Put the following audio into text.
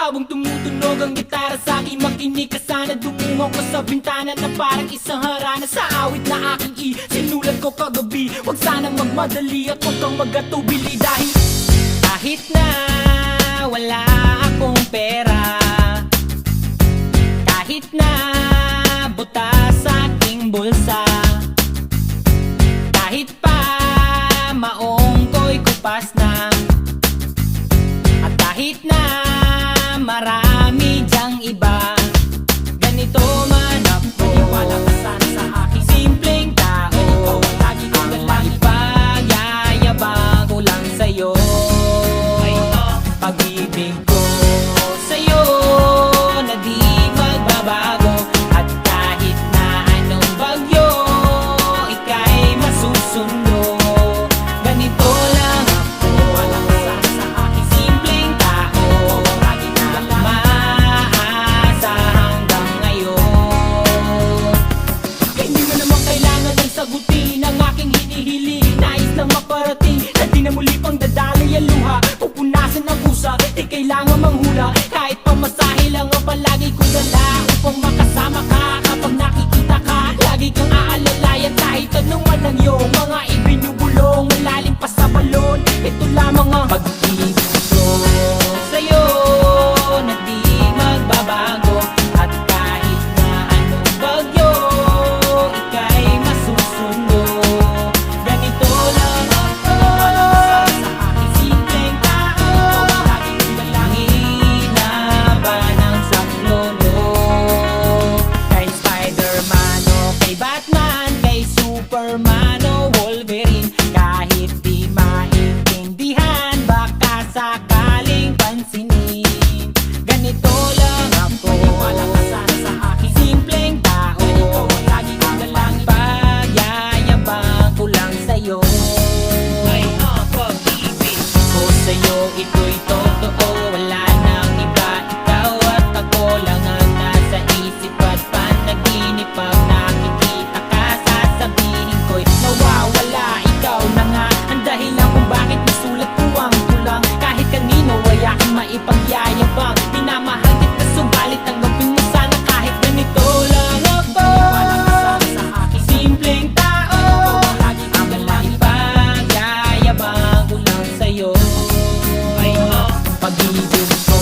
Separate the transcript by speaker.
Speaker 1: Habang tumutunog ang gitara sa aking makinig ka sana. Dumungan ko sa bintana na parang isang harana. Sa awit na aking sinulat ko kagabi. Huwag sanang magmadali at huwag kang magatubili. Dahil kahit na wala akong pera, kahit na butas sa aking bulsa, kahit pa maong ko'y kupas na, at kahit na marami dyang iba, ganito man ako. Maniwala ka sana sa aking simpleng tao. Lagi kong galangin, pagyayabang ko lang sa'yo. Pag-ibig ko sa'yo na di magbabago. At kahit na anong bagyo, ika'y masusundo. Ganito lang ako. Maniwala ka sana sa aking simpleng tao. Lagi kong galangin, maasa hanggang ngayon. Kaya hindi mo naman kailangan ng sagutin ang aking hinihiling. Nais lang maparating na di na muli pang dadaloy ang luha. Pupunasan ang pusa, di kailangan manghula. Kahit pamasahe lang ang palagi kong dala upang makasama ka. Kapag nakikita ka, lagi kang aalalayan. Kahit anuman ang iyong mga ibinubulong, malalim pa sa balon, ito lamang ang pag-ibig ko sa'yo na di magbabago. At kahit na anong bagyo, ika'y masusundo. Ganito lang ako. Maniwala ka sana sa aking simpleng tao. Lagi kong dalangin na ba ng saklolo. Kay Spider-Man o kay Batman, kay Superman o Wolverine, kahit di maintindihan, baka sakaling pansinin. Ganito lang ako. Maniwala ka sana sa aking simpleng tao. Lagi kong dalangin, pagyayabang ko lang sa'yo. Ay, pag-ibig ko sa'yo, ito'y totoo. Wala nang iba, ikaw at ako lang ang nasa isip at panaginip. Pag nakikita ka, sasabihin ko'y nawawala. Ikaw na nga ang dahilan kung bakit nasulat ko ang tulang. Kahit kanino ay aking maipagyayabang. Minamahal kita subalit tanggapin mo sana kahit ganito lang ako. Maniwala ka sana sa aking simpleng tao. Lagi kong galangin, pagyayabang ko lang sa'yo. Pag-ibig ko